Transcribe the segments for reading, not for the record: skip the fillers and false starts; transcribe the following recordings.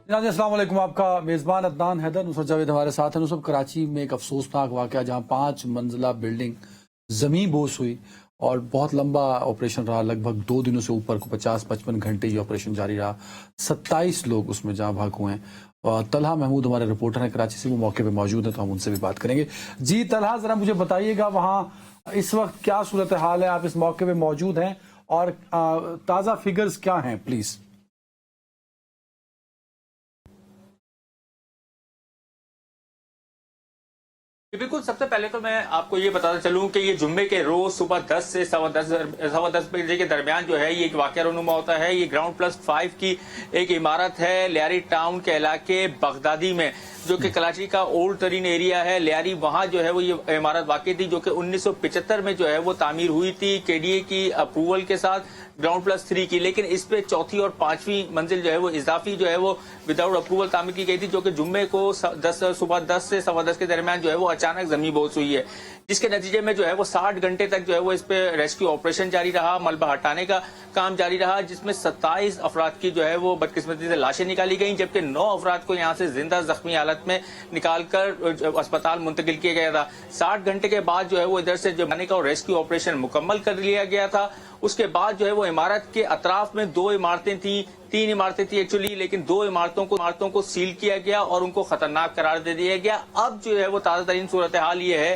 अस्सलाम वालेकुम। आपका मेज़बान अदनान हैदर। नुसरत जावेद हमारे साथ है। नुसरत, कराची में एक अफसोसनाक वाक़या जहाँ 5 मंजिला बिल्डिंग ज़मीं बोस हुई और बहुत लंबा ऑपरेशन रहा। लगभग 2 दिनों से ऊपर को 50-55 घंटे ये ऑपरेशन जारी रहा। 27 लोग उसमें जहाँ भाग हुए हैं। और तलहा महमूद हमारे रिपोर्टर हैं कराची से, वो मौके पे मौजूद हैं, तो हम उनसे भी बात करेंगे। जी तलहा, ज़रा मुझे बताइएगा वहाँ इस वक्त क्या सूरत हाल है? आप इस मौके पे मौजूद हैं और ताज़ा फिगर्स क्या हैं, प्लीज़। बिल्कुल। सबसे पहले तो मैं आपको ये बताता चलूं कि ये जुम्मे के रोज सुबह 10 से सवा दस बजे के दरमियान जो है ये एक वाकया रूनुमा होता है। ये ग्राउंड+5 की एक इमारत है लियारी टाउन के इलाके बगदादी में, जो कि कराची का ओल्ड तरीन एरिया है लियारी। वहां जो है वो ये इमारत वाकई थी, जो कि 1975 में जो है वो तामीर हुई थी KDA की अप्रूवल के साथ, ग्राउंड+3 की। लेकिन इस पे चौथी और पांचवी मंजिल जो है वो इजाफी जो है वो विदाउट अप्रूवल तामीर की गई थी, जो कि जुम्मे को सुबह 10 से सवा 10 के दरमियान जो है वो अचानक जमीन बोस हुई है, जिसके नतीजे में जो है वो 60 घंटे तक जो है वो इस पे रेस्क्यू ऑपरेशन जारी रहा, मलबा हटाने का काम जारी रहा, जिसमें 27 अफराद की जो है वो बदकिस्मती से लाशें निकाली गई, जबकि 9 अफराद को यहाँ से जिंदा जख्मी हालत में निकालकर अस्पताल मुंतकिल किया गया था। 60 घंटे के बाद जो है वो इधर से जो बने का और रेस्क्यू ऑपरेशन मुकम्मल कर लिया गया था। उसके बाद जो है वो इमारत के अतराफ में 2 इमारतें थी, 3 इमारतें थी एक्चुअली, लेकिन 2 इमारतों को सील किया गया और उनको खतरनाक करार दे दिया गया। अब जो है वो ताजा तरीन सूरत हाल ये है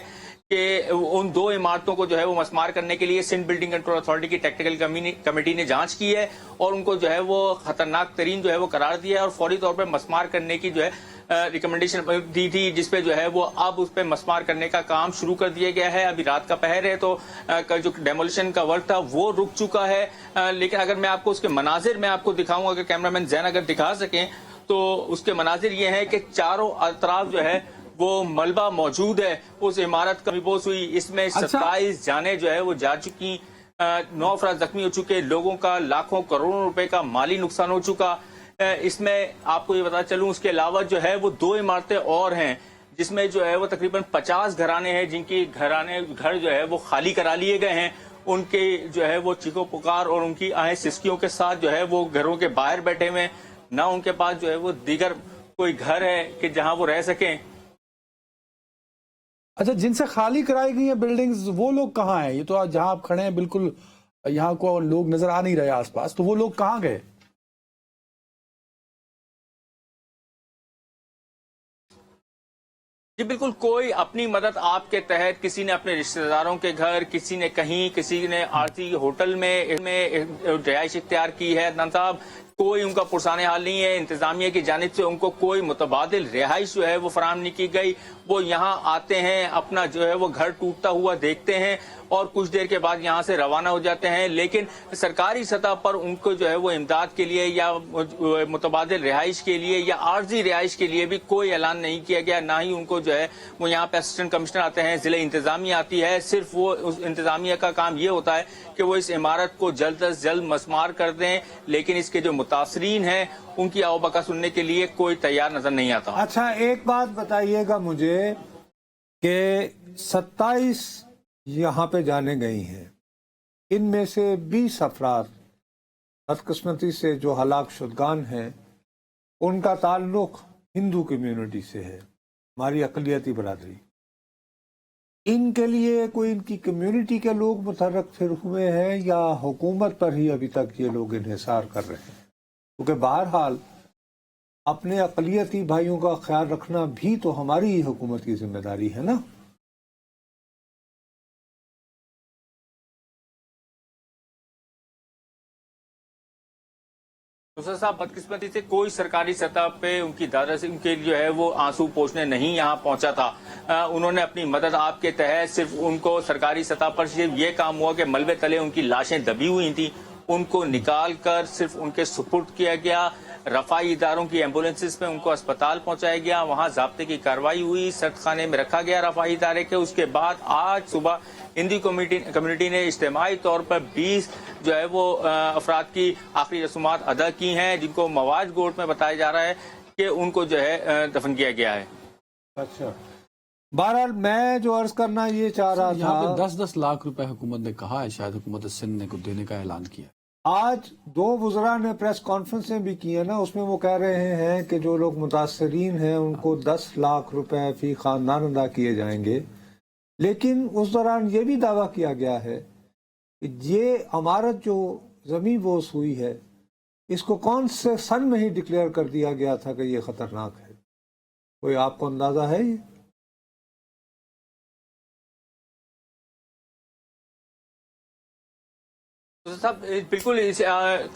कि उन 2 इमारतों को जो है वो मस्मार करने के लिए सिंध बिल्डिंग कंट्रोल अथॉरिटी की टेक्निकल कमेटी ने जांच की है और उनको जो है वो खतरनाक तरीन जो है वो करार दिया है और फौरी तौर पर मस्मार करने की जो है रिकमेंडेशन दी थी, जिसपे जो है वो अब उस पर मस्मार करने का काम शुरू कर दिया गया है। अभी रात का पहर है तो जो डेमोलिशन का वर्क था वो रुक चुका है। लेकिन अगर मैं आपको उसके मनाजिर में आपको दिखाऊं, अगर कैमरामैन जैन अगर दिखा सकें, तो उसके मनाजिर ये है कि चारों अतराफ जो है वो मलबा मौजूद है। उस इमारत का बोस हुई, इसमें 27 जाने जो है वो जा चुकी, 9 अफराद जख्मी हो चुके, लोगों का लाखों करोड़ों रुपए का माली नुकसान हो चुका। इसमें आपको ये बता चलूं, उसके अलावा जो है वो 2 इमारतें और हैं, जिसमें जो है वो तकरीबन 50 घराने हैं, जिनकी घर जो है वो खाली करा लिए गए हैं। उनके जो है वो चीखो पुकार और उनकी आहें सिसकियों के साथ जो है वो घरों के बाहर बैठे हुए, ना उनके पास जो है वो दीगर कोई घर है कि जहां वो रह सकें। अच्छा, जिनसे खाली कराई गई है बिल्डिंग्स, वो लोग कहाँ हैं? ये तो आज जहां आप खड़े हैं बिल्कुल यहाँ को लोग नजर आ नहीं रहे आसपास, तो वो लोग कहाँ गए? जी बिल्कुल। कोई अपनी मदद आपके तहत, किसी ने अपने रिश्तेदारों के घर, किसी ने कहीं, किसी ने आरती होटल में रिहाइश इख्तियार की है। अदनान साहब, कोई उनका पुरसाने हाल नहीं है। इंतजामिया की जानिब से उनको कोई मुतबादिल रिहाइश जो है वो फराम नहीं की गई। वो यहाँ आते हैं, अपना जो है वो घर टूटता हुआ देखते हैं और कुछ देर के बाद यहाँ से रवाना हो जाते हैं। लेकिन सरकारी सतह पर उनको जो है वो इमदाद के लिए या मुतबादिल रिहाइश के लिए या आर्जी रिहाइश के लिए भी कोई ऐलान नहीं किया गया। ना ही उनको जो है वो यहाँ पे असिस्टेंट कमिश्नर आते हैं, जिले इंतजामिया आती है। सिर्फ वो उस इंतजामिया का काम ये होता है कि वो इस इमारत को जल्द अज जल्द मस्मार कर दें, लेकिन इसके जो मुतासरीन हैं उनकी आवबका सुनने के लिए कोई तैयार नजर नहीं आता। अच्छा, एक बात बताइएगा मुझे कि 27 यहाँ पे जाने गई हैं, इनमें से 20 अफराद बदकिस्मती से जो हलाक शुदगान हैं उनका ताल्लुक हिंदू कम्युनिटी से है, हमारी अक़लियती बरादरी। इनके लिए कोई इनकी कम्युनिटी के लोग मुतहर्रिक फिर हुए हैं या हुकूमत पर ही अभी तक ये लोग इन्हिसार कर रहे हैं? क्योंकि बहरहाल अपने अक़लियती भाइयों का ख्याल रखना भी तो हमारी ही हुकूमत की जिम्मेदारी है ना। तो सर साहब, बदकिस्मती से कोई सरकारी सतह पे उनकी दादा से उनके जो है वो आंसू पोंछने नहीं यहाँ पहुंचा था। उन्होंने अपनी मदद आपके तहत सिर्फ उनको सरकारी सतह पर सिर्फ ये काम हुआ कि मलबे तले उनकी लाशें दबी हुई थी, उनको निकाल कर सिर्फ उनके सुपुर्द किया गया। रफाई इदारों की एम्बुलेंसेस में उनको अस्पताल पहुंचाया गया, वहां जाब्ते की कार्रवाई हुई, सर्द खाने में रखा गया रफाई इदारे के। उसके बाद आज सुबह हिंदी कम्युनिटी ने इज्तिमाई तौर पर 20 जो है वो अफराद की आखिरी रसूमात अदा की हैं, जिनको मवाज गोट में बताया जा रहा है कि उनको जो है दफन किया गया है। अच्छा, बहरहाल मैं जो अर्ज करना ये चाह रहा था, यहाँ पे 10-10 लाख रुपए हुकूमत ने कहा है, शायद हुकूमत सिंध ने कुछ देने का ऐलान किया। आज दो वज़रा ने प्रेस कॉन्फ्रेंसें भी की है ना, उसमें वो कह रहे हैं कि जो लोग मुतासरीन हैं उनको 10 लाख रुपए फी खानदान अदा किए जाएंगे। लेकिन उस दौरान ये भी दावा किया गया है कि ये इमारत जो ज़मीन बोस हुई है, इसको कौन से सन में ही डिक्लेयर कर दिया गया था कि ये खतरनाक है? कोई आपको अंदाजा है ये? तो साहब बिल्कुल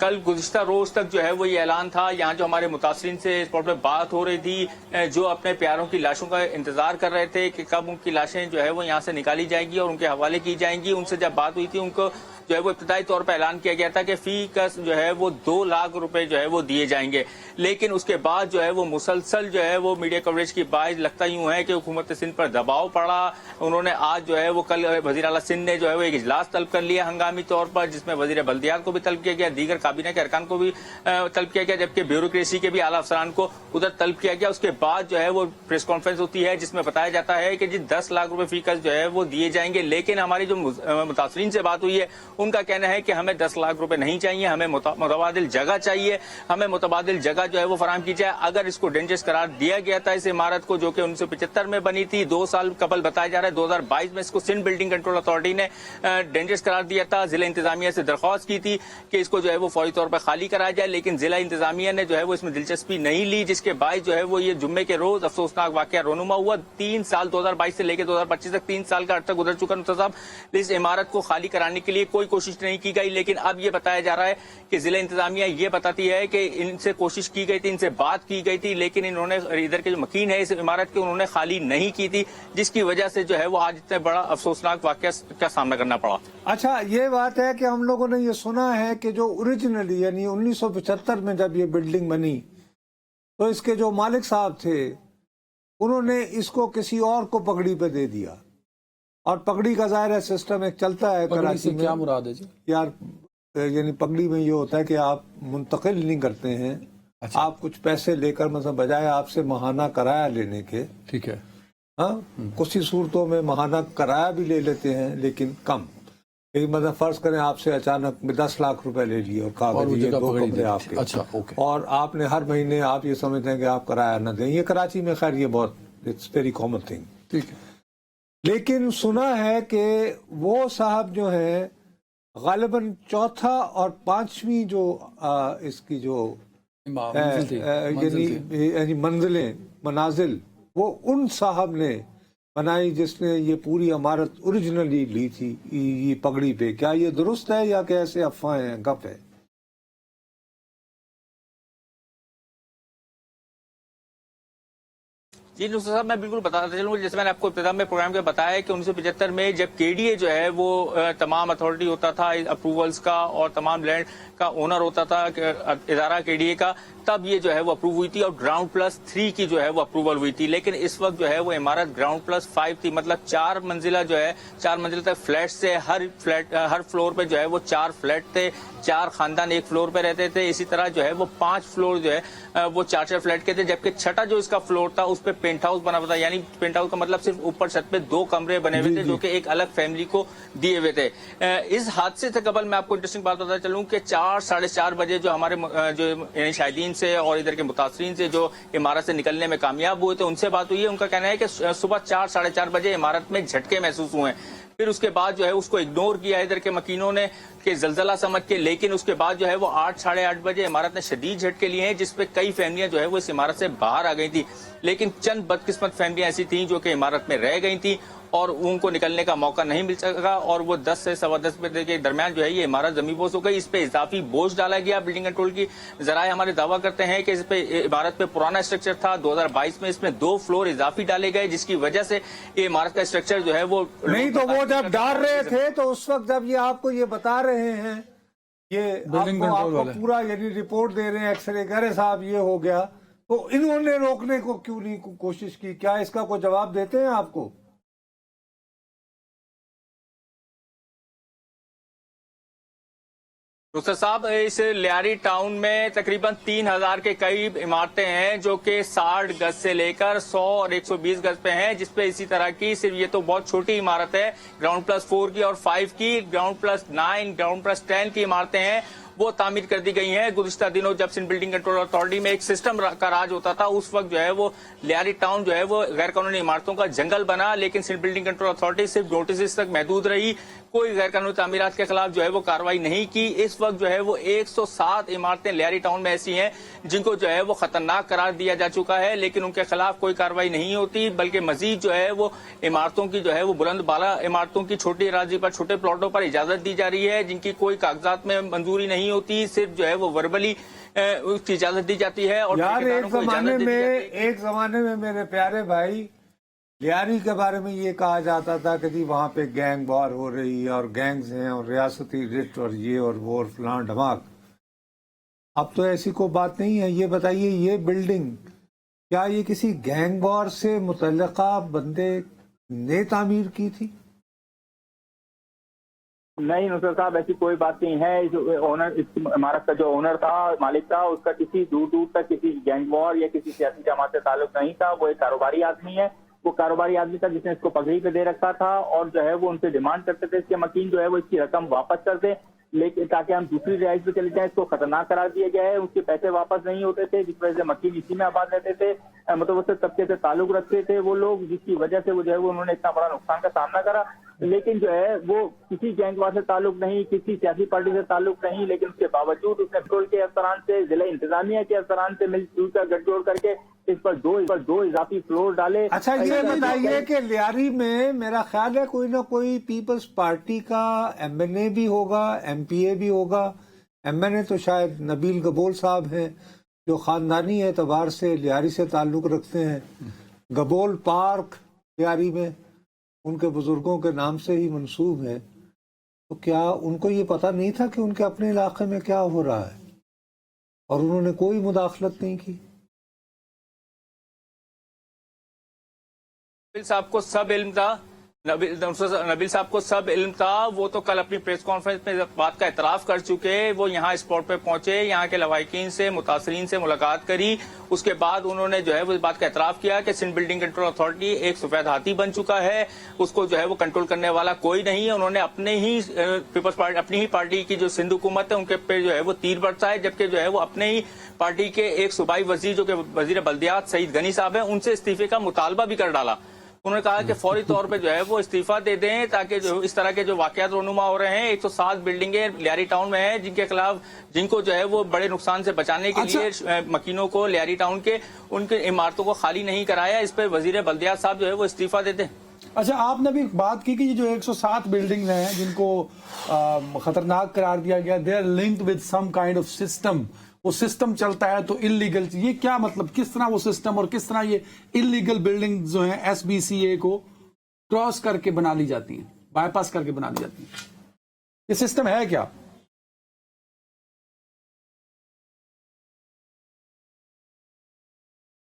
कल गुज़िश्ता रोज तक जो है वो ये ऐलान था, यहाँ जो हमारे मुतासरीन से इस पर बात हो रही थी, जो अपने प्यारों की लाशों का इंतजार कर रहे थे कि कब उनकी लाशें जो है वो यहाँ से निकाली जाएंगी और उनके हवाले की जाएंगी। उनसे जब बात हुई थी, उनको जो है वो इब्तिदाई तौर पर ऐलान किया गया था कि फी का जो है वो 2 लाख रुपए जो है वो दिए जाएंगे। लेकिन उसके बाद जो है वो मुसलसल जो है वो मीडिया कवरेज की बात लगता यूं है कि हुकूमत सिंध पर दबाव पड़ा। उन्होंने आज जो है वो कल वज़ीर आला सिंध ने जो है वो एक इजलास तलब कर लिया हंगामी तौर पर, जिसमें वज़ीर बल्दियात को भी तलब किया गया, दीगर काबीना के अरकान को भी तलब किया गया, जबकि ब्यूरोक्रेसी के भी आला अफसरान को उधर तलब किया गया। उसके बाद जो है वो प्रेस कॉन्फ्रेंस होती है जिसमें बताया जाता है कि जी 10 लाख रुपए फी का जो है वो दिए जाएंगे। लेकिन हमारी जो मुतासरीन से बात हुई है, उनका कहना है कि हमें 10 लाख रुपए नहीं चाहिए, हमें मुतबादिल जगह चाहिए, हमें मुतबादिल जगह जो है वो फराहम की जाए। अगर इसको डेंजरस करार दिया गया था इस इमारत को, जो कि 1975 में बनी थी, 2 साल कबल बताया जा रहा है 2022 में इसको सिंध बिल्डिंग कंट्रोल अथॉरिटी ने डेंजरस करार दिया था। जिला इंतजामिया से दरख्वास्त की थी कि इसको जो है वो फौरी तौर पर खाली कराया जाए, लेकिन जिला इंतजामिया ने जो है वो इसमें दिलचस्पी नहीं ली, जिसके बाद जो है वो ये जुम्मे के रोज अफसोसनाक वाकया रोनुमा हुआ। 3 साल 2022 से लेकर 2025 तक 3 साल का अर्थ गुजर चुका साहब। इस इमारत को खाली कराने के लिए कोई कोशिश नहीं की गई। लेकिन अब ये बताया जा रहा है कि जिला इंतजामिया ये बताती है कि इनसे कोशिश की गई थी, इनसे बात की गई थी, लेकिन इन्होंने इधर के जो मकीन है इस इमारत के, उन्होंने खाली नहीं की थी, जिसकी वजह से जो है वो आज इतना बड़ा अफसोसनाक वाकया का सामना करना पड़ा। अच्छा, ये बात है कि हम लोगों ने ये सुना है कि जो ओरिजिनली यानी 1975 में जब ये बिल्डिंग बनी, तो इसके जो मालिक साहब थे उन्होंने इसको किसी और को पगड़ी पे दे दिया। और पगड़ी का ज़ाहिर है सिस्टम एक चलता है कराची में। क्या मुराद है जी? यार यानी पगड़ी में ये होता है कि आप मुंतकिल नहीं करते हैं। अच्छा। आप कुछ पैसे लेकर, मतलब बजाय आपसे माहाना किराया लेने के, ठीक है, हाँ, कुछ ही सूरतों में माहाना किराया भी ले लेते हैं लेकिन कम। एक मतलब फर्ज करें आपसे अचानक 10 लाख रुपए ले लिए और कहा कि ये 2 कमरे आपके। अच्छा, ओके। और आपने हर महीने आप ये समझते हैं कि आप किराया न दें। ये कराची में खैर ये बहुत इट्स वेरी कॉमन थिंग, ठीक है। लेकिन सुना है कि वो साहब जो है गालिबन चौथा और 5वीं जो इसकी जो यानी मंजिलें मनाजिल, वो उन साहब ने बनाई जिसने ये पूरी इमारत ओरिजिनली ली थी ये पगड़ी पे। क्या ये दुरुस्त है या कैसे अफवाहें हैं, गप है? जी नुसरत साहब, मैं बिल्कुल बताता चलूँ, जैसे मैंने आपको इब्तिदा में प्रोग्राम के बताया कि 1975 में जब केडीए जो है वो तमाम अथॉरिटी होता था अप्रूवल्स का और तमाम लैंड का ओनर होता था इदारा केडीए का, तब ये जो है वो अप्रूव हुई थी और ग्राउंड प्लस 3 की जो है वो अप्रूवल हुई थी। लेकिन इस वक्त जो है वो इमारत ग्राउंड प्लस 5 थी, मतलब 4 मंजिला जो है 4 मंजिल तक फ्लैट से, हर फ्लोर पे जो है वो 4 फ्लैट थे, 4 खानदान एक फ्लोर पे रहते थे। इसी तरह जो है वो 5 फ्लोर जो है वो 4-4 फ्लैट के थे, जबकि छठा जो इसका फ्लोर था उस पर पेंट हाउस बना हुआ था। यानी पेंट हाउस का मतलब सिर्फ ऊपर छत पे 2 कमरे बने हुए थे जो कि एक अलग फैमिली को दिए हुए थे। इस हादसे से कबल मैं आपको इंटरेस्टिंग बात बताता चलूं कि 4-4:30 बजे जो हमारे जो शाहिदीन से और इधर के मुतासरीन से जो इमारत से निकलने में कामयाब हुए थे उनसे बात हुई है। उनका कहना है कि सुबह 4-4:30 बजे इमारत में झटके महसूस हुए हैं। फिर उसके बाद जो है उसको इग्नोर किया इधर के मकीनों ने कि जलजला समझ के, लेकिन उसके बाद जो है वो 8-8:30 बजे इमारत ने शदीद झटके लिए हैं, जिसपे कई फैमिलियां जो है वो इस इमारत से बाहर आ गई थी। लेकिन चंद बदकिस्मत फैमिलियां ऐसी थी जो कि इमारत में रह गई थी और उनको निकलने का मौका नहीं मिल सका और वो 10 से 10:15 बजे के दरमियान जो है ये इमारत जमीबोस हो गई। इस पे इजाफी बोझ डाला गया। बिल्डिंग कंट्रोल की जराए हमारे दावा करते हैं कि इस पे इमारत पे पुराना स्ट्रक्चर था, 2022 में इसमें 2 फ्लोर इजाफी डाले गए, जिसकी वजह से ये इमारत का स्ट्रक्चर जो है वो नहीं। तो वो जब डाल रहे थे तो उस वक्त जब ये आपको ये बता रहे हैं, ये आपको पूरा यानी रिपोर्ट दे रहे हैं, एक्सरे कह रहे साहब ये हो गया, तो इन्होंने रोकने को क्यों नहीं कोशिश की? क्या इसका कोई जवाब देते हैं आपको? तो साहब, इस लियारी टाउन में तकरीबन 3000 के करीब इमारतें हैं जो कि 60 गज से लेकर 100 और 120 गज पे हैं, जिसपे इसी तरह की सिर्फ ये तो बहुत छोटी इमारत है ग्राउंड प्लस 4 की और 5 की, ग्राउंड प्लस 9, ग्राउंड प्लस 10 की इमारतें हैं وہ تعمیر کر دی گئی ہیں. گزشتہ دنوں جب سندھ بلڈنگ کنٹرول اتھارٹی میں ایک سسٹم کا راج ہوتا تھا اس وقت جو ہے وہ لیاری ٹاؤن جو ہے وہ غیر قانونی عمارتوں کا جنگل بنا, لیکن سندھ بلڈنگ کنٹرول اتھارٹی صرف نوٹسز تک محدود رہی, کوئی غیر قانونی تعمیرات کے خلاف جو ہے وہ کارروائی نہیں کی. اس وقت جو ہے وہ 107 عمارتیں لیاری ٹاؤن میں ایسی ہیں جن کو جو ہے وہ خطرناک قرار دیا جا چکا ہے, لیکن ان کے خلاف کوئی کارروائی نہیں ہوتی, بلکہ مزید جو ہے وہ عمارتوں کی جو ہے وہ بلند بالا عمارتوں کی چھوٹی اراضی پر چھوٹے پلاٹوں پر اجازت دی جا رہی ہے جن کی کوئی کاغذات میں منظوری نہیں ہوتی, صرف جو ہے وہ وربلی اس کی اجازت دی جاتی ہے. اور یار ایک زمانے میں میرے پیارے بھائی لیاری کے بارے میں یہ کہا جاتا تھا کہ جی وہاں پہ گینگ وار ہو رہی ہے اور گینگز ہیں اور ریاستی رٹ اور یہ اور وہ اور فلاں ڈھماک. اب تو ایسی کوئی بات نہیں ہے. یہ بتائیے یہ بلڈنگ کیا یہ کسی گینگ وار سے متعلقہ بندے نے تعمیر کی تھی؟ نہیں نصرت صاحب, ایسی کوئی بات نہیں ہے. اس عمارت کا جو اونر تھا, مالک تھا, اس کا کسی دور دور تک کسی گینگ وار یا کسی سیاسی جماعت سے تعلق نہیں تھا. وہ ایک کاروباری آدمی ہے. وہ کاروباری آدمی تھا جس نے اس کو پگڑی پہ دے رکھا تھا, اور جو ہے وہ ان سے ڈیمانڈ کرتے تھے اس کے مکین جو ہے وہ اس کی رقم واپس کر دے, لیکن تاکہ ہم دوسری رہائش پہ چلے جائیں. اس کو خطرناک قرار دیا گیا ہے. اس کے پیسے واپس نہیں ہوتے تھے, جس وجہ سے مکین اسی میں آباد رہتے تھے. متوسط طبقے سے تعلق رکھتے تھے وہ لوگ, جس کی وجہ سے وہ جو ہے وہ انہوں نے اتنا بڑا نقصان کا سامنا کرا. لیکن جو ہے وہ کسی گینگ وار سے تعلق نہیں, کسی سیاسی پارٹی سے تعلق نہیں, لیکن اس کے باوجود اس نے پیٹرول کے افسران سے, ضلع انتظامیہ کے افسران سے مل جل کر گٹھ جوڑ کر کے اس پر دو اضافی فلور ڈالے. اچھا یہ بتائیے کہ لیاری میں میرا خیال ہے کوئی نہ کوئی پیپلز پارٹی کا ایم این اے بھی ہوگا, ایم پی اے بھی ہوگا. ایم این اے تو شاید نبیل گبول صاحب ہیں جو خاندانی اعتبار سے لیاری سے تعلق رکھتے ہیں. گبول پارک لیاری میں ان کے بزرگوں کے نام سے ہی منسوب ہے. تو کیا ان کو یہ پتہ نہیں تھا کہ ان کے اپنے علاقے میں کیا ہو رہا ہے اور انہوں نے کوئی مداخلت نہیں کی؟ نبیل صاحب کو سب علم تھا. نبیل صاحب کو سب علم تھا. وہ تو کل اپنی پریس کانفرنس میں بات کا اعتراف کر چکے. وہ یہاں اسپاٹ پہ پہنچے, یہاں کے لواحقین سے, متاثرین سے ملاقات کری. اس کے بعد انہوں نے جو ہے وہ اس بات کا اعتراف کیا کہ سندھ بلڈنگ کنٹرول اتھارٹی ایک سفید ہاتھی بن چکا ہے, اس کو جو ہے وہ کنٹرول کرنے والا کوئی نہیں ہے. انہوں نے اپنے ہی پیپلز پارٹی, اپنی ہی پارٹی کی جو سندھ حکومت ہے ان کے پہ جو ہے وہ تیر برسا ہے, جبکہ جو ہے وہ اپنے ہی پارٹی کے ایک صوبائی وزیر جو کہ وزیر بلدیات سعید غنی صاحب ہیں ان سے استعفے کا مطالبہ بھی کر ڈالا. انہوں نے کہا کہ فوری طور پہ جو ہے وہ استعفیٰ دے دیں تاکہ جو اس طرح کے جو واقعات رونما ہو رہے ہیں. 107 بلڈنگیں لیاری ٹاؤن میں ہیں جن کے خلاف, جن کو جو ہے وہ بڑے نقصان سے بچانے کے لیے مکینوں کو لیاری ٹاؤن کے ان کی عمارتوں کو خالی نہیں کرایا. اس پہ وزیر بلدیات صاحب جو ہے وہ استعفیٰ دے دیں. اچھا آپ نے بھی بات کی کہ یہ جو 107 بلڈنگ ہیں جن کو خطرناک قرار دیا گیا, they are linked with some kind of system. وہ سسٹم چلتا ہے تو انلیگل, یہ کیا مطلب, کس طرح وہ سسٹم اور کس طرح یہ انلیگل بلڈنگ جو ہیں ایس بی سی اے کو کراس کر کے بنا لی جاتی ہیں, بائی پاس کر کے بنا لی جاتی ہیں, یہ سسٹم ہے کیا؟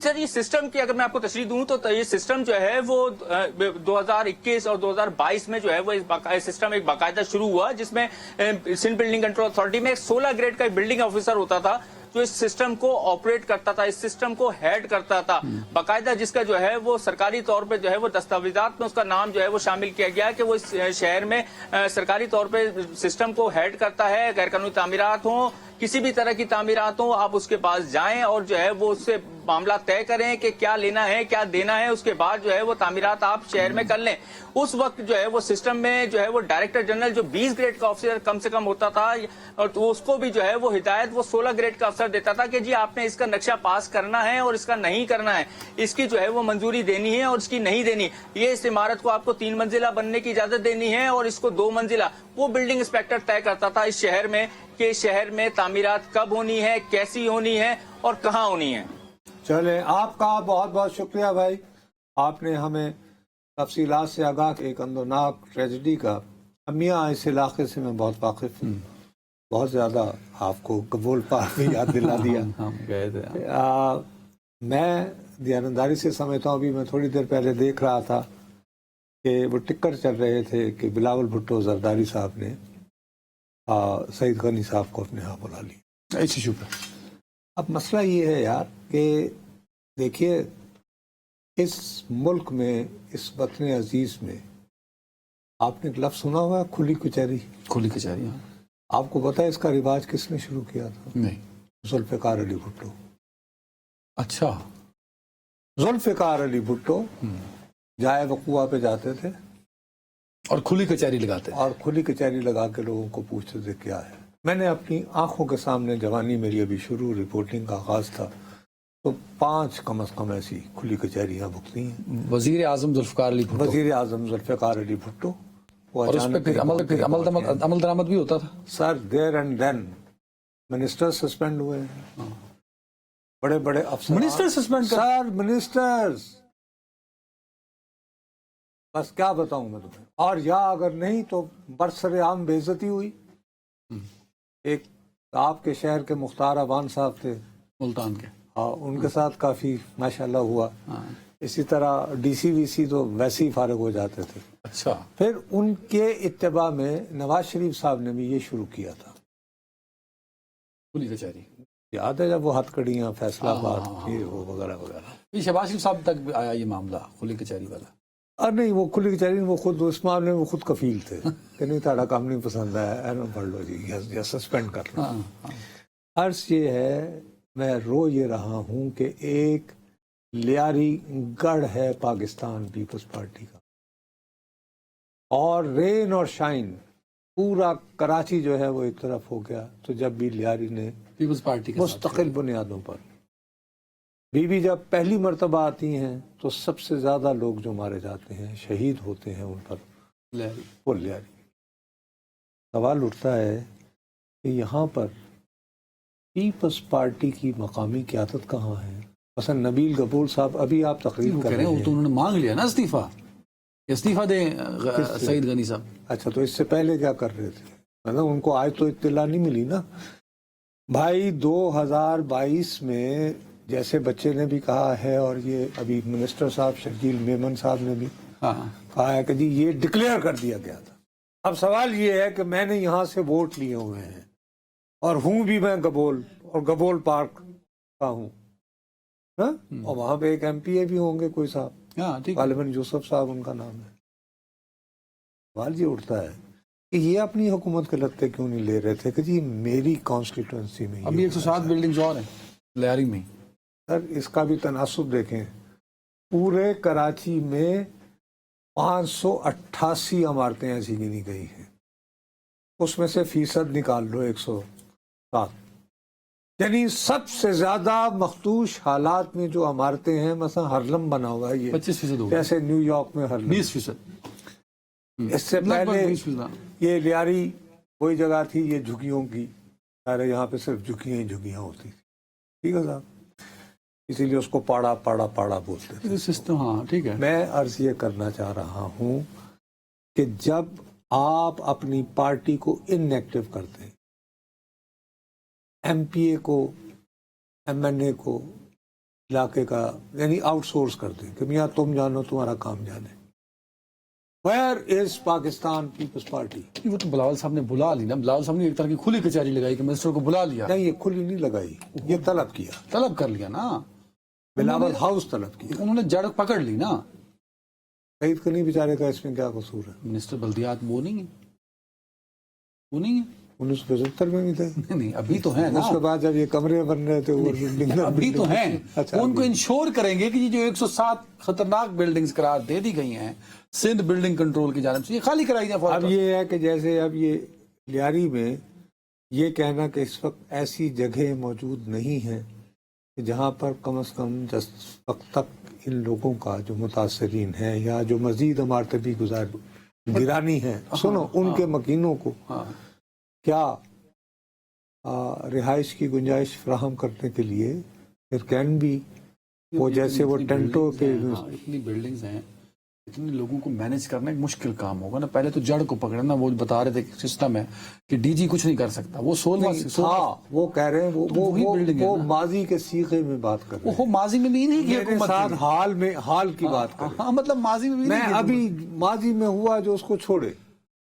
سر یہ سسٹم کی اگر میں آپ کو تشریح دوں تو یہ سسٹم جو ہے وہ 2021 اور 2022 میں جو ہے وہ سسٹم ایک باقاعدہ شروع ہوا, جس میں سندھ بلڈنگ کنٹرول اتھارٹی میں 16 گریڈ کا ایک بلڈنگ آفیسر ہوتا تھا جو اس سسٹم کو آپریٹ کرتا تھا, اس سسٹم کو ہیڈ کرتا تھا باقاعدہ, جس کا جو ہے وہ سرکاری طور پہ جو ہے وہ دستاویزات میں اس کا نام جو ہے وہ شامل کیا گیا کہ وہ اس شہر میں سرکاری طور پہ سسٹم کو ہیڈ کرتا ہے. غیر قانونی تعمیرات ہوں, کسی بھی طرح کی تعمیرات ہوں, آپ اس کے پاس جائیں اور جو ہے وہ اس سے معاملہ طے کریں کہ کیا لینا ہے کیا دینا ہے, اس کے بعد جو ہے وہ تعمیرات آپ شہر میں کر لیں. اس وقت جو ہے وہ سسٹم میں جو ہے وہ ڈائریکٹر جنرل جو 20 گریڈ کا افسر کم سے کم ہوتا تھا, اور اس کو بھی جو ہے وہ ہدایت وہ 16 گریڈ کا افسر دیتا تھا کہ جی آپ نے اس کا نقشہ پاس کرنا ہے اور اس کا نہیں کرنا ہے, اس کی جو ہے وہ منظوری دینی ہے اور اس کی نہیں دینی. یہ اس عمارت کو آپ کو 3 منزلہ بننے کی اجازت دینی ہے اور اس کو 2 منزلہ. وہ بلڈنگ انسپیکٹر طے کرتا تھا اس شہر میں کہ شہر میں تعمیرات کب ہونی ہے, کیسی ہونی ہے اور کہاں ہونی ہے. چلیں, آپ کا بہت بہت شکریہ بھائی, آپ نے ہمیں تفصیلات سے آگاہ ایک اندوناک ٹریجڈی کا. امیاں اس علاقے سے میں بہت واقف ہوں, بہت زیادہ آپ کو قبول پارک یاد دلا دیا. میں دیانتداری سے سمجھتا ہوں, ابھی میں تھوڑی دیر پہلے دیکھ رہا تھا کہ وہ ٹکر چل رہے تھے کہ بلاول بھٹو زرداری صاحب نے سعید غنی صاحب کو اپنے ہاں بلا لیا. اچھی شکر. اب مسئلہ یہ ہے یار کہ دیکھیے اس ملک میں, اس وطن عزیز میں, آپ نے ایک لفظ سنا ہوا ہے کھلی کچہری. کھلی کچہری. آپ کو پتا ہے اس کا رواج کس نے شروع کیا تھا؟ نہیں. ذوالفقار علی بھٹو. اچھا. ذوالفقار علی بھٹو جائے وقوع پہ جاتے تھے اور کھلی کچہری لگاتے. اور کھلی کچہری لگا کے لوگوں کو پوچھتے تھے کیا ہے. میں نے اپنی آنکھوں کے سامنے، جوانی میری ابھی شروع، رپورٹنگ کا آغاز تھا، تو 5 کم از کم ایسی کھلی کچہریاں بھگتی ہیں. وزیر اعظم ذوالفقار علی بھٹو. وزیر اعظم ذوالفقار علی بھٹو. وہ اور اس پہ پھر عمل درآمد بھی ہوتا تھا. Sir there and then minister suspend ہوئے ہیں، بڑے بڑے افسر. منسٹر سسپینڈ سر منسٹرز، بس کیا بتاؤں میں تمہیں. اور یا اگر نہیں تو برسر عام بے عزتی ہوئی. ایک آپ کے شہر کے مختار ابان صاحب تھے ملتان کے، ہاں، ان کے ساتھ کافی ماشاءاللہ ہوا. ہاں. اسی طرح ڈی سی وی سی تو ویسے ہی فارغ ہو جاتے تھے. اچھا. پھر ان کے اتباع میں نواز شریف صاحب نے بھی یہ شروع کیا تھا. کھلی کچہری یاد ہے جب وہ ہتھ کڑیاں فیصلہ آباد یہ وہ وغیرہ وغیرہ. یہ شہباز شریف صاحب تک بھی آیا یہ معاملہ کھلی کچہری والا. اور نہیں، وہ کھلی کچہری وہ خود اس معاملے میں وہ خود کفیل تھے کہ نہیں تھوڑا کام نہیں پسند ہے پڑھ لو جی یا سسپینڈ کر لو. عرض یہ ہے، میں رو یہ رہا ہوں کہ ایک لیاری گڑھ ہے پاکستان پیپلز پارٹی کا، اور رین اور شائن پورا کراچی جو ہے وہ ایک طرف ہو گیا. تو جب بھی لیاری نے پیپلز پارٹی کے مستقل بنیادوں پر بی بی جب پہلی مرتبہ آتی ہیں تو سب سے زیادہ لوگ جو مارے جاتے ہیں، شہید ہوتے ہیں ان پر، وہ لیاری. سوال اٹھتا ہے کہ یہاں پر پیپلز پارٹی کی مقامی قیادت کہاں ہے؟ مثلا نبیل گبور صاحب ابھی آپ تقریر کر رہے ہیں، تو انہوں نے مانگ لیا نا استعفیٰ دیں سعید غنی صاحب. اچھا، تو اس سے پہلے کیا کر رہے تھے؟ مطلب ان کو آج تو اطلاع نہیں ملی نا بھائی. 2022 میں جیسے بچے نے بھی کہا ہے، اور یہ ابھی منسٹر صاحب شرجیل میمن صاحب نے بھی کہا ہے کہ جی یہ ڈکلیئر کر دیا گیا تھا. اب سوال یہ ہے کہ میں نے یہاں سے ووٹ لیے ہوئے ہیں اور ہوں بھی میں گبول اور گبول پارک کا ہوں، اور وہاں پہ ایک ایم پی اے بھی ہوں گے کوئی صاحب، غالباً یوسف صاحب ان کا نام ہے. سوال یہ اٹھتا ہے کہ یہ اپنی حکومت کے لتے کیوں نہیں لے رہے تھے کہ جی میری کانسٹیٹوئنسی میں ابھی 107 بلڈنگز اور ہیں لیاری میں. سر اس کا بھی تناسب دیکھیں، پورے کراچی میں 588 عمارتیں ایسی گنی گئی ہیں، اس میں سے فیصد نکال لو 107، یعنی سب سے زیادہ مخدوش حالات میں جو عمارتیں ہیں. مثلا ہرلم بنا ہوا ہے یہ 25% جیسے نیو یارک میں ہرلم 20%. اس سے پہلے یہ لیاری وہی جگہ تھی یہ جھگیوں کی، سارے یہاں پہ صرف جھگیاں ہی جھگیاں ہوتی تھی. ٹھیک ہے صاحب، اسی لیے اس کو پاڑا پاڑا پاڑا بولتے تھے. سسٹم ہاں ٹھیک ہے. میں عرض یہ کرنا چاہ رہا ہوں کہ جب آپ اپنی پارٹی کو ان ایکٹیو کرتے ہیں، ایم پی اے کو، ایم این اے کو، علاقے کا یعنی آؤٹ سورس کرتے ہیں کہ میاں تم جانو تمہارا کام جانے. Where is Pakistan Peoples Party? وہ تو بلاول صاحب نے بلا لی نا. بلاول صاحب نے ایک طرح کی کھلی کچہری لگائی کہ منسٹر کو بلا لیا. نہیں، یہ کھلی نہیں لگائی، یہ طلب کیا، طلب کر لیا نا، بلاول ہاؤس طلب کیا. انہوں نے جڑ پکڑ لی نا. سعید غنی بیچارے کا اس میں کیا قصور ہے؟ منسٹر بلدیات وہ نہیں ہے، وہ نہیں ہے. 1975 میں بھی تھے. نہیں ابھی تو ہیں نا. اس کے بعد جب یہ کمرے بن رہے تھے ابھی تو ہیں. وہ ان کو انشور کریں گے کہ یہ جو 107 خطرناک بلڈنگز قرار دے دی گئی ہیں سندھ بلڈنگ کنٹرول کی جانب سے، یہ خالی کرائی جائیں. اب یہ ہے کہ جیسے اب یہ لیاری میں یہ کہنا کہ اس وقت ایسی جگہ موجود نہیں ہیں کہ جہاں پر کم از کم جس وقت تک ان لوگوں کا جو متاثرین ہیں یا جو مزید عمارتیں بھی گرانی ہیں، سنو ان کے مکینوں کو کیا رہائش کی گنجائش فراہم کرنے کے لیے پھر کین بھی وہ جیسے وہ ٹینٹوں کے اتنی بلڈنگز ہیں، اتنے لوگوں کو مینج کرنا ایک مشکل کام ہوگا نا. پہلے تو جڑ کو پکڑنا. وہ بتا رہے تھے کہ سسٹم ہے کہ ڈی جی کچھ نہیں کر سکتا. وہ 16 وہ کہہ رہے ہیں وہ ماضی کے صیغے میں بات کر رہے ہیں. وہ ماضی میں بھی نہیں کی میرے ساتھ حال کی بات کر رہے ہیں. ہاں مطلب ماضی میں بھی میں ابھی ماضی میں ہوا جو اس کو چھوڑے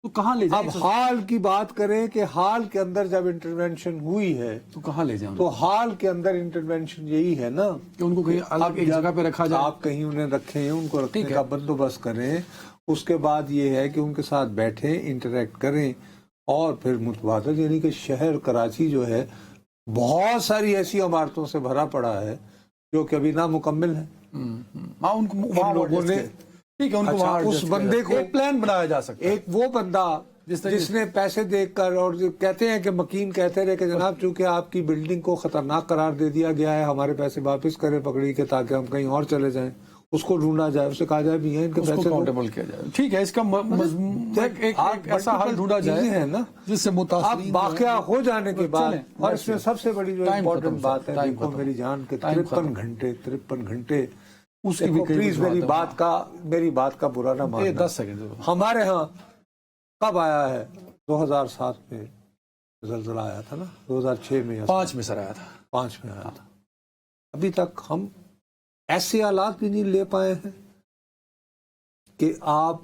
تو کہاں لے جائیں. اب حال کی بات کریں کہ حال کے اندر جب انٹرونشن ہوئی ہے تو کہاں لے جائیں. تو حال کے اندر انٹرونشن یہی ہے نا کہ ان کو کہیں الگ ایک جگہ پہ رکھا جائے. آپ کہیں انہیں رکھیں، ان کو رکھنے کا بندوبست کریں. اس کے بعد یہ ہے کہ ان کے ساتھ بیٹھیں، انٹریکٹ کریں اور پھر متبادل، یعنی کہ شہر کراچی جو ہے بہت ساری ایسی عمارتوں سے بھرا پڑا ہے جو کہ ابھی نامکمل ہے. ہاں ان کو وہاں لوگوں نے ٹھیک ہے ان کو اچھا، وہاں اس adjust بندے کیا جائے. کو ایک پلان بنایا جا سکتا ہے. ایک وہ بندہ جس نے پیسے دیکھ کر، اور جو کہتے ہیں کہ مکین کہتے رہے کہ جناب چونکہ آپ کی بلڈنگ کو خطرناک قرار دے دیا گیا ہے، ہمارے پیسے واپس کریں پکڑی کے تاکہ ہم کہیں اور چلے جائیں. اس کو ڈھونڈا جائے، اسے کہا جائے بھی ان کے اس کو پیسے اکاؤنٹیبل کیا جائے. ٹھیک ہے، اس کا ایک ایسا حل ڈھونڈا جائے ہے نا جس سے اب متاثرین واقعہ ہو جانے کے بعد. چلیں، اور اس میں سب سے بڑی جو ٹائم امپورٹنٹ ختم، بات ہے، ٹائم دیکھو ختم. میری جان کے ٹائم ختم. 53 گھنٹے اس کی بھی کئی پلیز میری وجوہات بات کا برا نہ ہیں. ماننا. 10 سیکنڈ. ہمارے ہاں کب آیا ہے؟ 2007 میں زلزلہ آیا تھا نا، 2006 میں یا 5 میں سر آیا تھا. 5 میں آیا تھا. ابھی تک ہم ایسے آلات بھی نہیں لے پائے ہیں کہ آپ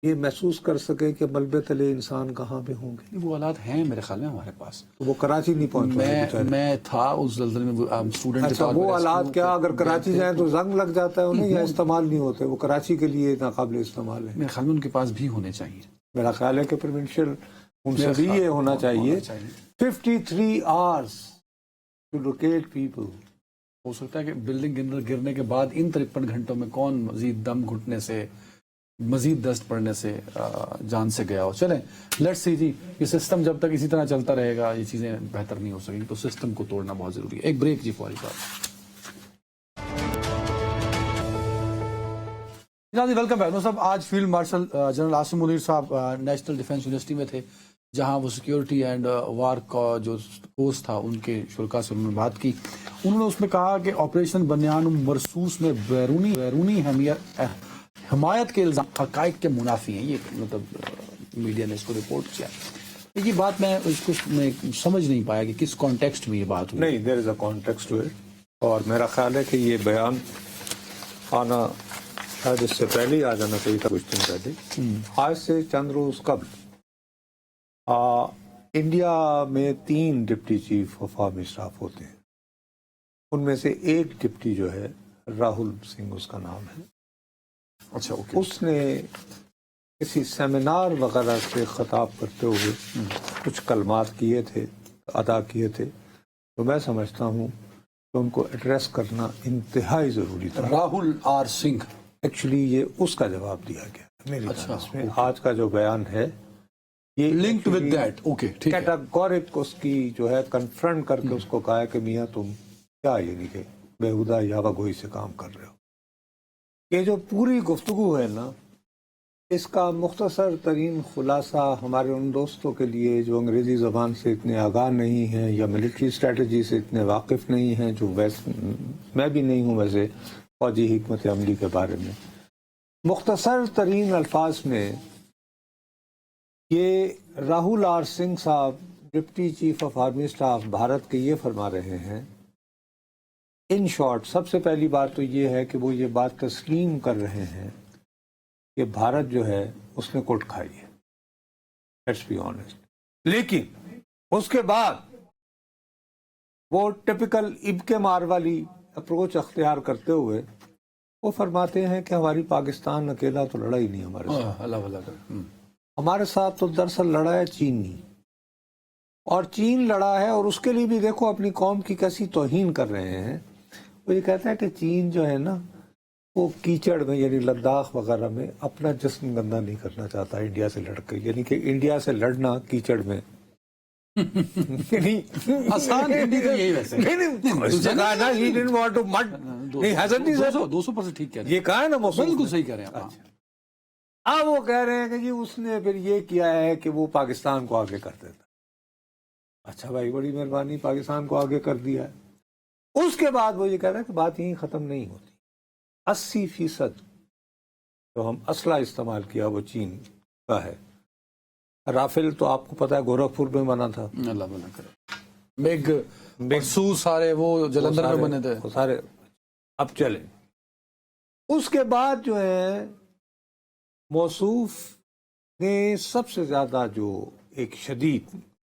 یہ محسوس کر سکے کہ ملبے تلے انسان کہاں پہ ہوں گے. وہ حالات ہیں میرے خیال میں ہمارے پاس. وہ کراچی نہیں پہنچ پائے. میں تھا اس زلزلے میں اسٹوڈنٹ. اچھا، وہ آلات کیا اگر کراچی جائیں تو زنگ لگ جاتا ہے انہیں، یا استعمال نہیں ہوتے؟ وہ کراچی کے لیے ناقابل استعمال ہے. میرے خیال میں ان کے پاس بھی ہونے چاہیے. میرا خیال ہے کہ پروونشل ان سے بھی یہ ہونا چاہیے. 53 hours to locate people. ہو سکتا ہے کہ بلڈنگ گرنے کے بعد ان 53 گھنٹوں میں کون مزید دم گھٹنے سے، مزید دست پڑنے سے جان سے گیا ہو. چلیں لیٹس سی جی، یہ سسٹم جب تک اسی طرح چلتا رہے گا یہ چیزیں بہتر نہیں ہو سکیں گی، تو سسٹم کو توڑنا بہت ضروری ہے. ایک بریک جی فوری صاحب. جی ویلکم بیک. صاحب آج field marshal general Asim Munir صاحب نیشنل ڈیفنس یونیورسٹی میں تھے، جہاں وہ سیکیورٹی اینڈ وار کا جو کورس تھا ان کے شرکا سے انہوں نے بات کی. انہوں نے اس میں کہا کہ آپریشن بنیان مرصوص میں بیرونی حمایت کے الزام حقائق کے منافی ہیں. یہ مطلب میڈیا نے اس کو رپورٹ کیا. یہ بات میں اس کو میں سمجھ نہیں پایا کہ کس کانٹیکسٹ میں یہ بات ہوئی. نہیں، دیر از اے کانٹیکسٹ ٹو اٹ. اور میرا خیال ہے کہ یہ بیان آنا شاید اس سے پہلے ہی آ جانا چاہیے تھا، کچھ دن پہلے. آج سے چند روز قبل انڈیا میں 3 deputy chief of army staff ہوتے ہیں. ان میں سے ایک ڈپٹی جو ہے راہل سنگھ اس کا نام ہے. اچھا اوکے. اس نے کسی سیمینار وغیرہ سے خطاب کرتے ہوئے کچھ کلمات ادا کیے تھے. تو میں سمجھتا ہوں کہ ان کو ایڈریس کرنا انتہائی ضروری تھا. راہل آر سنگھ. ایکچولی یہ اس کا جواب دیا گیا میری جانب میں. آج کا جو بیان ہے یہ لنکڈ ود دیٹ. اوکے ٹھیک ہے. کیٹاگورک اس کی جو ہے کنفرنٹ کر کے اس کو کہا کہ میاں تم کیا یعنی کہ بےہودہ یاوہ گوئی سے کام کر رہے ہو. یہ جو پوری گفتگو ہے نا، اس کا مختصر ترین خلاصہ ہمارے ان دوستوں کے لیے جو انگریزی زبان سے اتنے آگاہ نہیں ہیں یا ملٹری اسٹریٹجی سے اتنے واقف نہیں ہیں، جو میں بھی نہیں ہوں ویسے فوجی حکمت عملی کے بارے میں، مختصر ترین الفاظ میں یہ راہل آر سنگھ صاحب deputy chief of army staff Bharat کے یہ فرما رہے ہیں. ان شارٹ سب سے پہلی بات تو یہ ہے کہ وہ یہ بات تسلیم کر رہے ہیں کہ بھارت جو ہے اس نے کوٹ کھائی ہے. Let's be honest. لیکن اس کے بعد وہ ٹپیکل اب کے مار والی اپروچ اختیار کرتے ہوئے وہ فرماتے ہیں کہ ہماری پاکستان اکیلا تو لڑا ہی نہیں ہمارے ساتھ. اللہ ہمارے ساتھ تو دراصل لڑا ہے چین نہیں. اور چین لڑا ہے، اور اس کے لیے بھی دیکھو اپنی قوم کی کیسی توہین کر رہے ہیں. وہ یہ کہتا ہے کہ چین جو ہے نا وہ کیچڑ میں یعنی لداخ وغیرہ میں اپنا جسم گندا نہیں کرنا چاہتا انڈیا سے لڑ کے. یعنی کہ انڈیا سے لڑنا کیچڑ میں آسان ہندی تو یہی ویسے 200% ٹھیک کہہ رہے ہیں. یہ کہا ہے نا موسم بالکل صحیح کہہ رہے ہیں آپ. اب وہ کہہ رہے ہیں کہ جی اس نے پھر یہ کیا ہے کہ وہ پاکستان کو آگے کر دیتا. اچھا بھائی، بڑی مہربانی، پاکستان کو آگے کر دیا ہے. اس کے بعد وہ یہ کہہ رہا ہے کہ بات یہیں ختم نہیں ہوتی. 80% جو ہم اسلحہ استعمال کیا وہ چین کا ہے. رافیل تو آپ کو پتا ہے گورکھپور میں بنا تھا. اللہ بنا کرے. مخصوص سارے وہ جلندھر میں بنے تھے سارے. اب چلیں اس کے بعد جو ہے موصوف نے سب سے زیادہ جو ایک شدید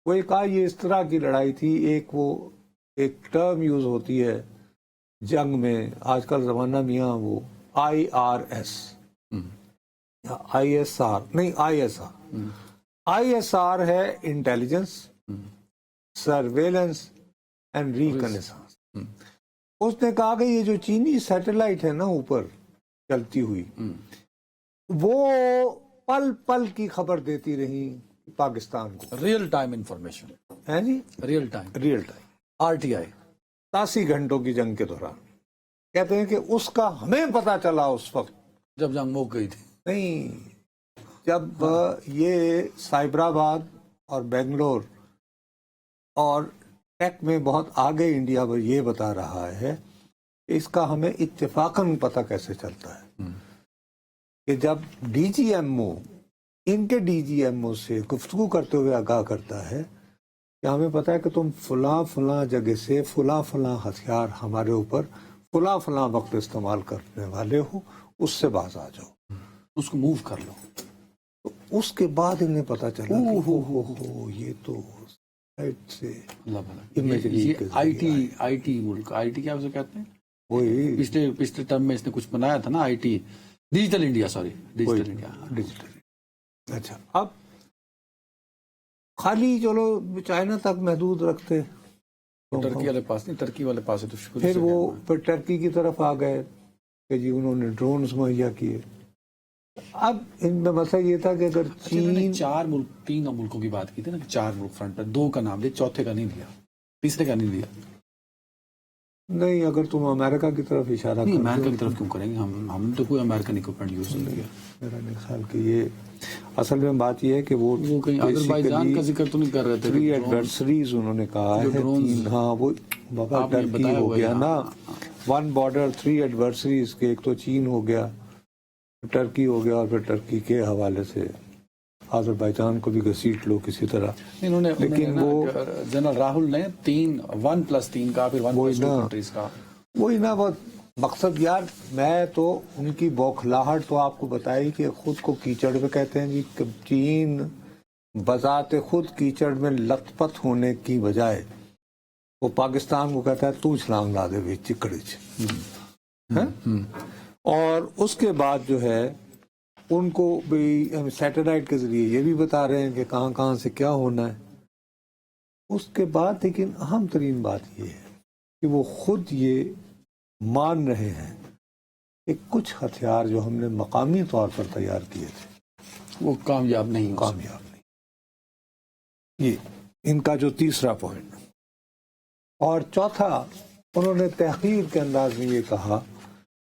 وہ ایک یہ اس طرح کی لڑائی تھی. ایک ٹرم یوز ہوتی ہے جنگ میں آج کل زمانہ میاں، وہ IRS یا ISR نہیں ISR. ISR है इंटेलिजेंस, सर्वेलेंस एंड रिकनेसांस। उसने कहा कि ये जो चीनी सैटेलाइट है ना ऊपर चलती हुई, वो पल पल की खबर देती रही पाकिस्तान को। रियल टाइम इंफॉर्मेशन, है जी, real time, real time. RTI। 80 घंटों की जंग के दौरान कहते हैं कि उसका हमें पता चला उस वक्त, जब जंग मुक गई थी। नहीं, जब ये साइबराबाद और बेंगलोर और टेक में बहुत आगे इंडिया ये बता रहा है, इसका हमें इत्तेफाकन पता कैसे चलता है कि जब DGMO इनके DGMO से गुफ्तगू करते हुए आगाह करता है कि हमें पता है कि तुम फला फला जगह से फला फला हथियार हमारे ऊपर फला फला वक्त इस्तेमाल करने वाले हो, उससे बाज आ जाओ, उसको मूव कर लो। तो उसके बाद इन्हें पता चला कि हो ये तो साइड से अल्लाह भला। इमेजरी ये के जरिए IT मुल्क, IT क्या उसे कहते हैं? वही पिछले टर्म में इसने कुछ बनाया था ना, IT digital India, sorry digital India. Digital. अच्छा, अब खाली चलो चाइना तक महदूद रखते, तो टर्की वाले पास नहीं, टर्की वाले पास है तो शुक्र फिर से वो कहना है। फिर टर्की की तरफ आ गए कि जी उन्होंने ड्रोन्स मुहैया किए। अब इनमें मसला ये था कि अगर अच्छा, इन्होंने चीन 3 मुल्कों की बात की थी ना, कि 4 मुल्क फ्रंट पर, 2 का नाम दिया, चौथे का नहीं दिया, तीसरे का नहीं दिया। नहीं, अगर तुम अमेरिका की तरफ इशारा नहीं, कर अमेरिका दो, की तरफ क्यों करेंगे? हम तो कोई अमेरिकन इक्विपमेंट यूज नहीं किया। मेरा नहीं ख्याल कि ये असल में बात ये है कि वो कहीं अजरबैजान का जिक्र तो नहीं कर रहे थे? 3 एडवर्सरीज उन्होंने कहा जो है, drones 3। हाँ, वो बाबा आपने टर्की बताया हो हुआ गया है, ना, हाँ। 1 बॉर्डर 3 एडवर्सरीज के, एक तो चीन हो गया, टर्की हो गया, और फिर टर्की के हवाले से अजरबैजान को भी घसीट लो किसी तरह। इन्होंने लेकिन वो जनरल राहुल ने 1+3 का, फिर 1+2 कंट्रीज का। वही ना, वो मकसद यार, मैं तो उनकी बौखलाहट तो आपको बताई कि खुद को कीचड़ में कहते हैं जी, कि चीन बजाते खुद कीचड़ में लथपथ होने की बजाय वो पाकिस्तान को कहता है तू छलांग ला दे भी चिकड़ी हैं। और उसके बाद जो है उनको भी सैटेलाइट के जरिए ये भी बता रहे हैं कि कहाँ कहाँ से क्या होना है। उसके बाद लेकिन अहम तरीन बात ये है कि वो खुद ये मान रहे हैं कि कुछ हथियार जो हमने मकामी तौर पर तैयार किए थे वो कामयाब नहीं हो कामयाब नहीं। ये इनका जो तीसरा पॉइंट। और चौथा, उन्होंने तहकीर के अंदाज में ये कहा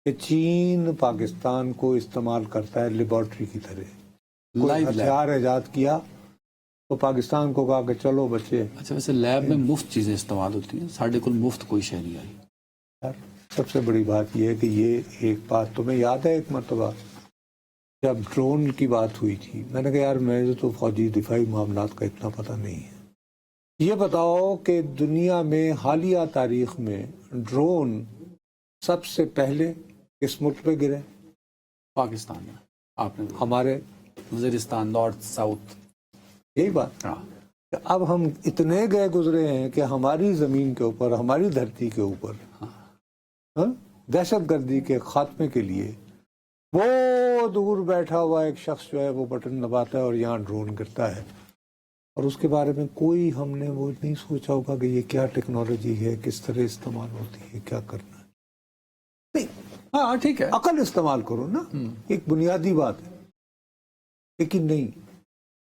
कि चीन पाकिस्तान को इस्तेमाल करता है लेबोरेटरी की तरह। कोई लाइव लैब। हथियार ईजाद किया तो पाकिस्तान को कहा कि चलो बच्चे। अच्छा, वैसे लैब में मुफ्त चीजें इस्तेमाल होती हैं, साढ़े को मुफ्त कोई शय नहीं आई। यार, सबसे बड़ी बात यह है कि ये एक बात तुम्हें याद है, एक मरतबा जब ड्रोन की बात हुई थी, मैंने कहा यार मुझे तो फौजी दिफाई मामलात का इतना पता नहीं है, ये बताओ कि दुनिया में हालिया तारीख में ड्रोन सबसे पहले किस मुल्क पे गिरे? पाकिस्तान में आपने हमारे वजीरिस्तान, नॉर्थ साउथ। यही बात। हाँ, अब हम इतने गए गुजरे हैं कि हमारी जमीन के ऊपर, हमारी धरती के ऊपर दहशत गर्दी के खात्मे के लिए वो दूर बैठा हुआ एक शख्स जो है वो बटन दबाता है और यहाँ ड्रोन गिरता है, और उसके बारे में कोई हमने वो नहीं सोचा होगा कि ये क्या टेक्नोलॉजी है, किस तरह इस्तेमाल होती है, क्या करना है। नहीं, हाँ ठीक है, अकल इस्तेमाल करो ना, एक बुनियादी बात है। लेकिन नहीं,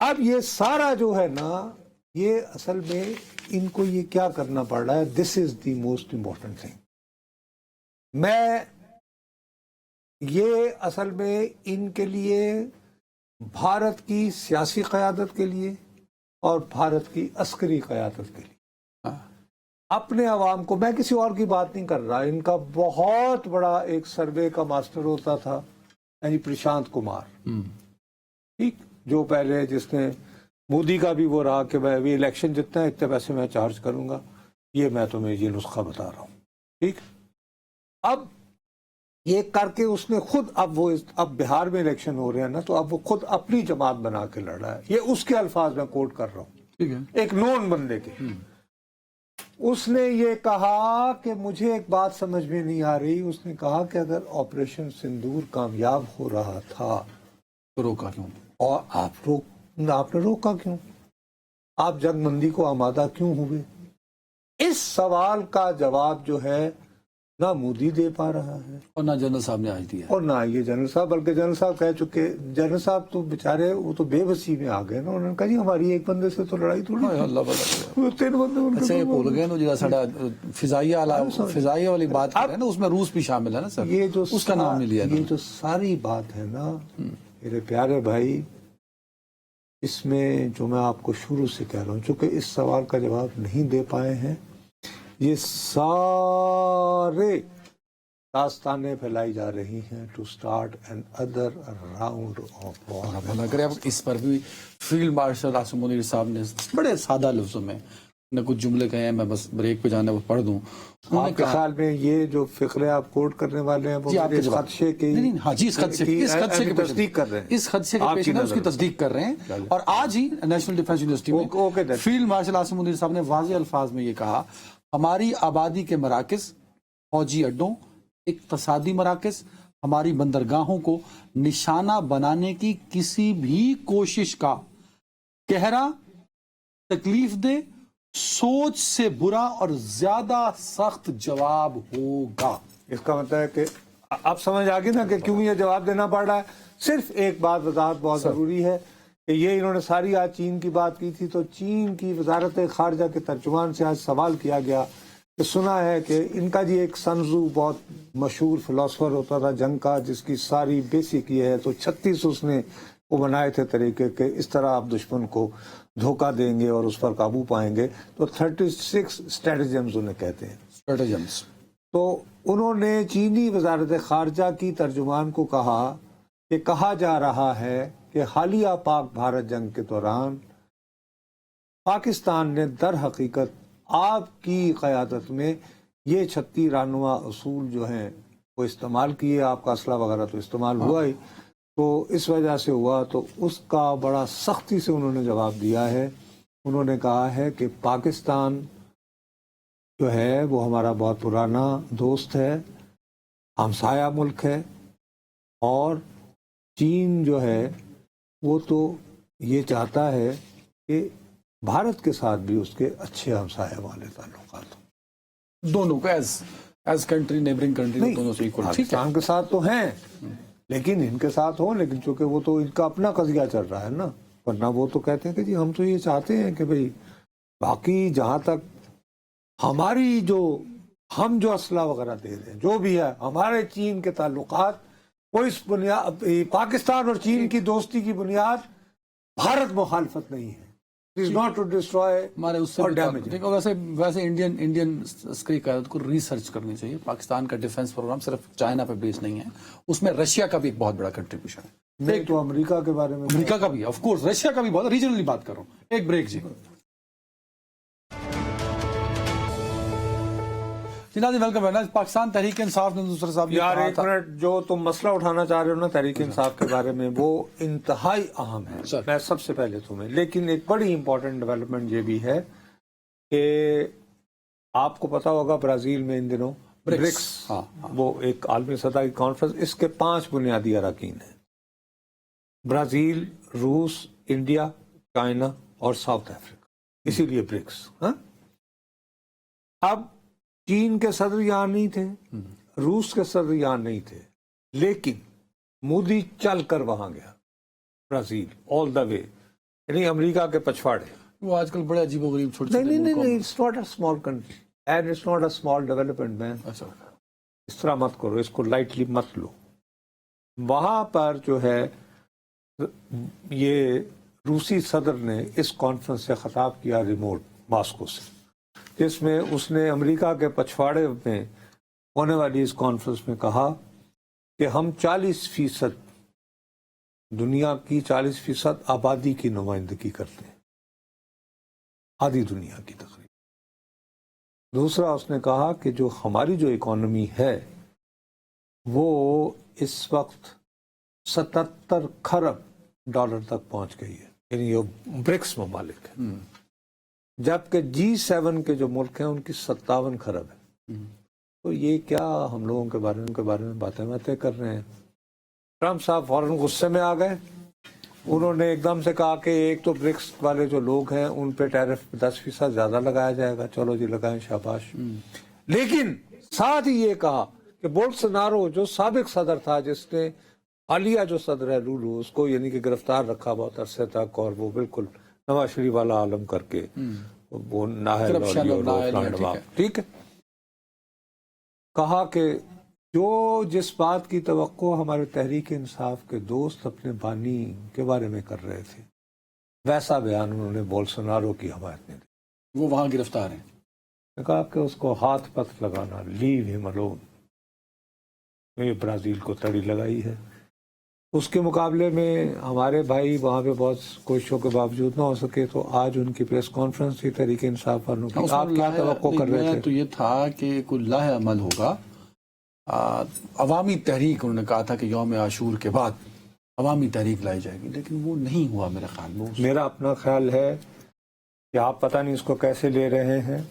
अब ये सारा जो है ना, ये असल में इनको ये क्या करना पड़ रहा है, this is the most important thing. मैं ये असल में इनके लिए भारत की सियासी क़यादत के लिए और भारत की अस्करी क़यादत के लिए, अपने अवाम को, मैं किसी और की बात नहीं कर रहा, इनका बहुत बड़ा एक सर्वे का मास्टर होता था, यानी प्रशांत कुमार, ठीक, जो पहले जिसने मोदी का भी वो रहा कि मैं अभी इलेक्शन जितना है इतने पैसे मैं चार्ज करूंगा, ये मैं तुम्हें ये नुस्खा बता रहा हूँ, ठीक। अब ये करके उसने खुद, अब बिहार में इलेक्शन हो रहे हैं ना, तो अब वो खुद अपनी जमात बना के लड़ रहा है। ये उसके अल्फाज में कोट कर रहा हूँ, ठीक है, एक नॉन बंदे के। उसने ये कहा कि मुझे एक बात समझ में नहीं आ रही, उसने कहा कि अगर ऑपरेशन सिंदूर कामयाब हो रहा था तो रोका क्यों? और आप लोग आपने रोका क्यों? आप जंगबंदी को आमादा क्यों हुए? इस सवाल का जवाब जो है ना मोदी दे पा रहा है और ना जनरल साहब ने आज दिया। और ना ये जनरल साहब, बल्कि जनरल साहब कह चुके, जनरल साहब तो बेचारे वो तो बेबसी में आ गए ना। उन्होंने कहा जी हमारी एक बंदे से तो लड़ाई थोड़ी थी। अल्लाह बल्ला। वो 3 बंदे उनके अच्छा ये तो भूल गए ना जो साड़ा फिजाइया वाली बात कर रहे हैं ना, उसमें रूस भी शामिल है ना सर, ये जो उसका नाम नहीं लिया ये ना। जो सारी बात है ना मेरे प्यारे भाई, इसमें जो मैं आपको शुरू से कह रहा हूँ, चूंकि इस सवाल का जवाब नहीं दे पाए हैं, ये सारे दास्तानें फैलाई जा रही हैं to start another round of war. भला करे। अब इस पर भी फील्ड मार्शल आसिम मुनीर साहब ने बड़े सादा लफ्जों में ने कुछ जुमले कहे हैं, मैं बस ब्रेक पे जाने वो पढ़ दूं। उन्होंने आपके ख्याल में ये जो फिक्रे आप कोट करने वाले हैं वो जी आपके इस खदशे की नहीं, हाँ जी, इस खदशे की तस्दीक कर रहे हैं, इस खदशे के पेश नज़र उसकी तस्दीक कर रहे हैं। और आज ही नेशनल डिफेंस यूनिवर्सिटी में फील्ड मार्शल आसिम मुनीर साहब ने वाज़ेह अल्फाज में ये कहा, हमारी आबादी के मराकज़, फौजी अड्डों, इक्तसादी मराकज़, हमारी बंदरगाहों को निशाना बनाने की किसी भी कोशिश का गहरा, तकलीफ दे, सोच से बुरा और ज्यादा सख्त जवाब होगा। इसका मतलब है कि अब समझ आ गई ना कि क्यों ये जवाब देना पड़ रहा है। सिर्फ एक बात वजाहत बहुत जरूरी है कि ये इन्होंने सारी आज चीन की बात की थी, तो चीन की वजारत खारजा के तर्जुमान से आज सवाल किया गया कि सुना है कि इनका जी एक सनजू बहुत मशहूर फिलोसफर होता था जंग का, जिसकी सारी बेसिक ये है, तो 36 उसने वो बनाए थे तरीके के, इस तरह आप दुश्मन को धोखा देंगे और उस पर काबू पाएंगे। तो 36 स्ट्रेटजम्स उन्हें कहते हैं, स्ट्रेटजम्स। तो उन्होंने चीनी वजारत खारजा की तर्जुमान को कहा कि कहा जा रहा है कि हालिया पाक भारत जंग के दौरान पाकिस्तान ने दर हकीकत आपकी क़यादत में ये 36 रानुमा असूल जो हैं वो इस्तेमाल किए, आपका असला वगैरह तो इस्तेमाल हुआ ही, तो इस वजह से हुआ। तो उसका बड़ा सख्ती से उन्होंने जवाब दिया है। उन्होंने कहा है कि पाकिस्तान जो है वो हमारा बहुत पुराना दोस्त है, हमसाया मुल्क है, और चीन जो है वो तो ये चाहता है कि भारत के साथ भी उसके अच्छे हमसाया वाले ताल्लुकात हों। दोनों को एज कंट्री, नेबरिंग कंट्री, दोनों से इक्वल। ठीक है, पाकिस्तान के साथ तो हैं लेकिन इनके साथ हो, लेकिन चूंकि वो तो इनका अपना कज़िया चल रहा है ना, वरना वो तो कहते हैं कि जी हम तो ये चाहते हैं कि भाई बाकी जहां तक हमारी हम जो असला वगैरह दे रहे हैं, जो भी है हमारे चीन के ताल्लुकात, वो इस बुनियाद, पाकिस्तान और चीन की दोस्ती की बुनियाद भारत मुखालफत नहीं है, इज नॉट टू डिस्ट्रॉय हमारे उससे और डैमेज। देखो वैसे इंडियन इसकी क़यादत को रिसर्च करनी चाहिए। पाकिस्तान का डिफेंस प्रोग्राम सिर्फ चाइना पे बेस नहीं है, उसमें रशिया का भी एक बहुत बड़ा कंट्रीब्यूशन है। नहीं तो अमेरिका के बारे में, अमेरिका का भी, ऑफ कोर्स, रशिया का भी बहुत, रीजनली बात कर रहा हूँ। एक ब्रेक जी। जिनादी वेलकम है। पाकिस्तान तहरीक इंसाफ ने दूसरे साहब यार एक मिनट, जो तुम मसला उठाना चाह रहे हो ना तहरीक इंसाफ के बारे में, वो इंतहाई अहम है। मैं सबसे पहले तुम्हें, लेकिन एक बड़ी इंपॉर्टेंट डेवलपमेंट ये भी है कि आपको पता होगा ब्राजील में इन दिनों ब्रिक्स, वो एक आलमी सतह की कॉन्फ्रेंस, इसके 5 बुनियादी अरकान हैं, ब्राजील, रूस, इंडिया, चाइना और साउथ अफ्रीका, इसीलिए ब्रिक्स। अब चीन के सदर यहाँ नहीं थे, रूस के सदर यहाँ नहीं थे, लेकिन मोदी चल कर वहां गया ब्राजील ऑल द वे, यानी अमेरिका के पछवाड़े। वो आजकल बड़े अजीबोगरीब छोटे नहीं, it's not a small country and it's not a small development man. अच्छा, इस तरह मत करो, इसको लाइटली मत लो। वहां पर जो है ये रूसी सदर ने इस कॉन्फ्रेंस से खिताब किया रिमोट मॉस्को से, जिसमें उसने अमेरिका के पछवाड़े में होने वाली इस कॉन्फ्रेंस में कहा कि हम 40% दुनिया की 40% आबादी की नुमाइंदगी करते हैं, आधी दुनिया की तकरीबन। दूसरा उसने कहा कि जो हमारी जो इकोनॉमी है वो इस वक्त 77 खरब डॉलर तक पहुंच गई है, यानी ये ब्रिक्स ममालिक है, जबकि G7 के जो मुल्क हैं उनकी 57 खरब है। तो ये क्या हम लोगों के बारे में बातें कर रहे हैं। ट्रम्प साहब फौरन गुस्से में आ गए انہوں نے ایک دم سے کہا کہ ایک تو برکس والے جو لوگ ہیں ان پہ ٹیرف 10% زیادہ لگایا جائے گا. چلو جی لگائیں, شاباش. لیکن ساتھ ہی یہ کہا کہ بولسونارو جو سابق صدر تھا, جس نے حالیہ جو صدر ہے لولو, اس کو یعنی کہ گرفتار رکھا بہت عرصے تک, اور وہ بالکل نواز شریف والا عالم کر کے وہ نااہل اور یہ اور وہ فلانا, ٹھیک ہے. کہا کہ جو جس بات کی توقع ہمارے تحریک انصاف کے دوست اپنے بانی کے بارے میں کر رہے تھے, ویسا بیان انہوں نے بولسونارو کی حمایت میں دیا. وہ وہاں گرفتار ہیں. کہا کہ اس کو ہاتھ پت لگانا, لیو ہم الون. یہ برازیل کو تڑی لگائی ہے. اس کے مقابلے میں ہمارے بھائی وہاں پہ بہت کوششوں کے باوجود نہ ہو سکے, تو آج ان کی پریس کانفرنس تھی تحریک انصاف والوں کی. آپ کیا توقع کر رہے تھے؟ تو یہ تھا کہ کوئی لاہ عمل ہوگا, عوامی تحریک. انہوں نے کہا تھا کہ یوم عاشور کے بعد عوامی تحریک لائی جائے گی, لیکن وہ نہیں ہوا میرے خیال میں. میرا اپنا خیال ہے کہ آپ پتہ نہیں اس کو کیسے لے رہے ہیں.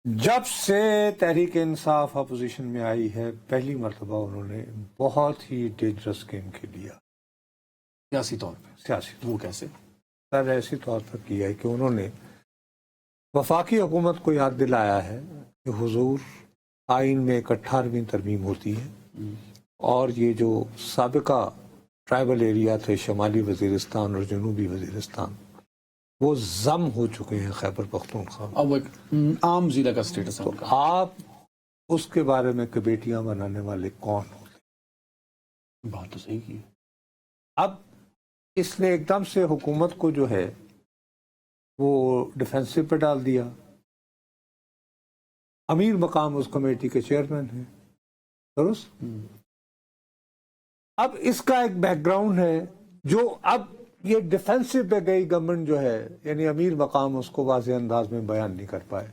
جب سے تحریک انصاف اپوزیشن میں آئی ہے, پہلی مرتبہ انہوں نے بہت ہی ڈینجرس گیم کھیل لیا سیاسی طور پہ. سیاسی وہ کیسے؟ سر ایسی طور پر کیا ہے کہ انہوں نے وفاقی حکومت کو یاد دلایا ہے کہ حضور آئین میں ایک 18ویں ترمیم ہوتی ہے, اور یہ جو سابقہ ٹرائبل ایریا تھے, شمالی وزیرستان اور جنوبی وزیرستان, وہ ضم ہو چکے ہیں خیبر پختونخوا. اب ایک عام ضلع کا سٹیٹس ہے. تو آپ اس کے بارے میں کمیٹیاں بنانے والے کون ہوتے؟ بات تو صحیح کی. اب اس نے ایک دم سے حکومت کو جو ہے وہ ڈیفینسو پہ ڈال دیا. امیر مقام اس کمیٹی کے چیئرمین ہیں, درست. اب اس کا ایک بیک گراؤنڈ ہے جو اب یہ ڈیفینسو پہ گئی گورنمنٹ جو ہے, یعنی امیر مقام اس کو واضح انداز میں بیان نہیں کر پائے.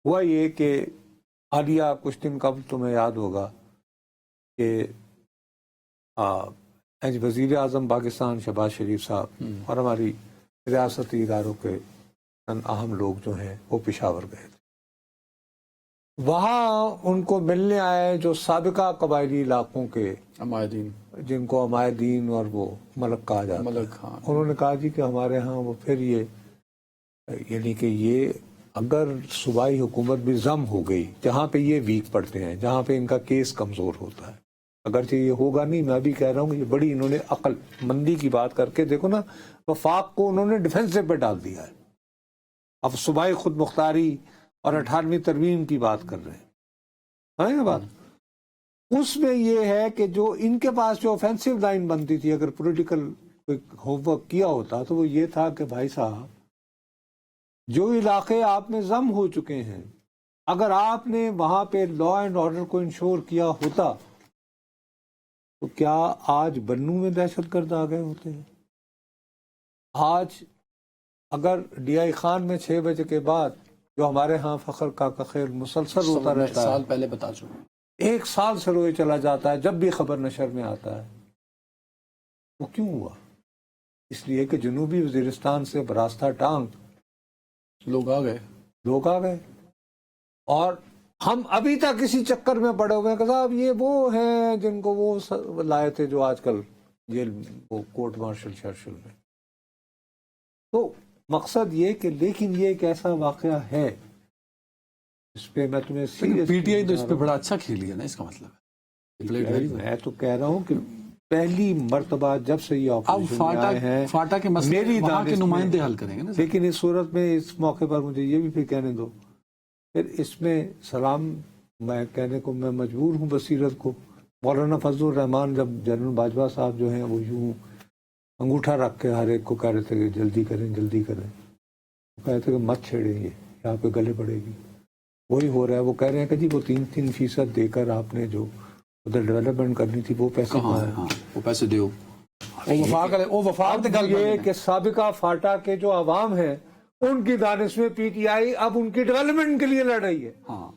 ہوا یہ کہ حالیہ کچھ دن قبل تمہیں یاد ہوگا کہ وزیر اعظم پاکستان شہباز شریف صاحب اور ہماری ریاستی اداروں کے اہم لوگ جو ہیں وہ پشاور گئے تھے. وہاں ان کو ملنے آئے جو سابقہ قبائلی علاقوں کے عمائدین, جن کو عمائدین اور وہ ملک کہا جاتا ہے. ملک, ہاں. انہوں نے کہا جی کہ ہمارے ہاں وہ پھر یہ یعنی کہ یہ اگر صوبائی حکومت بھی ضم ہو گئی, جہاں پہ یہ ویک پڑتے ہیں, جہاں پہ ان کا کیس کمزور ہوتا ہے, اگرچہ یہ ہوگا نہیں, میں بھی کہہ رہا ہوں کہ یہ بڑی انہوں نے عقل مندی کی بات کر کے دیکھو نا, وفاق کو انہوں نے ڈیفینسو پہ ڈال دیا ہے. اب صوبائی خود مختاری اور 18ویں ترمیم کی بات کر رہے ہیں, ہے نا بات. اس میں یہ ہے کہ جو ان کے پاس جو آفینسو لائن بنتی تھی, اگر پولیٹیکل ہوم ورک کیا ہوتا, تو وہ یہ تھا کہ بھائی صاحب جو علاقے آپ میں ضم ہو چکے ہیں, اگر آپ نے وہاں پہ لا اینڈ آرڈر کو انشور کیا ہوتا, تو کیا آج بنو میں دہشت گرد آ گئے ہوتے ہیں؟ آج اگر ڈی آئی خان میں 6 بجے کے بعد جو ہمارے ہاں فخر کا خیر مسلسل ہوتا رہتا ہے, سال پہلے بتا چکا, 1 سال سے روئے چلا جاتا ہے, جب بھی خبر نشر میں آتا ہے, وہ کیوں ہوا؟ اس لیے کہ جنوبی وزیرستان سے براستہ ٹانگ لوگ آ گئے, اور ہم ابھی تک کسی چکر میں پڑے ہوئے ہیں کہ صاحب یہ وہ ہیں جن کو وہ لائے تھے جو آج کل جیل وہ کورٹ مارشل شرشل میں. تو مقصد یہ کہ لیکن یہ ایک ایسا واقعہ ہے اس پہ میں تمہیں پی ٹی آئی تو اس پہ بڑا اچھا کھیلی ہے نا, اس کا مطلب میں تو کہہ رہا ہوں کہ پہلی مرتبہ جب سے یہ آپریشن میں آئے ہیں, فاٹا کے مسئلے وہاں کے نمائندے حل کریں گے نا. لیکن اس صورت میں اس موقع پر مجھے یہ بھی پھر کہنے دو, پھر اس میں سلام میں کہنے کو میں مجبور ہوں بصیرت کو. مولانا فضل الرحمان جب جنرل باجوہ صاحب جو ہیں وہ یوں انگوٹھا رکھ کے ہر ایک کو کہہ رہے تھے کہ جلدی کریں جلدی کریں, وہ کہہ رہے تھے کہ مت چھیڑیں, یہ یہاں پہ گلے پڑے گی. وہی ہو رہا ہے. وہ کہہ رہے ہیں کہ جی وہ 3% دے کر آپ نے جو ادھر ڈیولپمنٹ کرنی تھی وہ پیسے کہاں ہے؟ ہاں وہ پیسے دیو. وہ وفاق یہ کہ سابقہ فاٹا کے جو عوام ہیں ان کی دانش میں پی ٹی آئی اب ان کی ڈیولپمنٹ کے لیے لڑ رہی ہے, ہاں,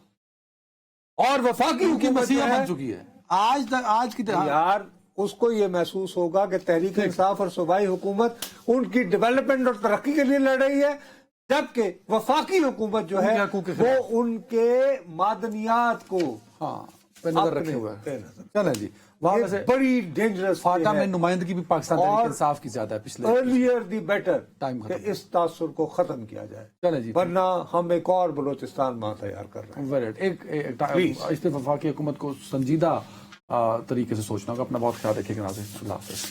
اور وفاقی حکومت بن چکی ہے. آج کی یار اس کو یہ محسوس ہوگا کہ تحریک انصاف اور صوبائی حکومت ان کی ڈیولپمنٹ اور ترقی کے لیے لڑ رہی ہے, جبکہ وفاقی حکومت جو ہے وہ ان کے معدنیات کو पे नजर अपने रखे हुए पे हैं। नजर। चलें जी, वहाँ ये वैसे बड़ी डेंजरस फाटा में नुमाइंदगी भी पाकिस्तान तहरीक और इंसाफ की ज्यादा है पिछले। अर्लियर दी बेटर टाइम कि खत्म। इस तासुर को खत्म किया जाए, चलें जी, वरना हम एक और बलोचिस्तान वहां तैयार कर रहे हैं। Very Please. इस पे वफाकी हुकूमत को संजीदा तरीके से सोचना होगा। अपना बहुत ख्याल रखिएगा नाज़रीन, अल्लाह हाफ़िज़।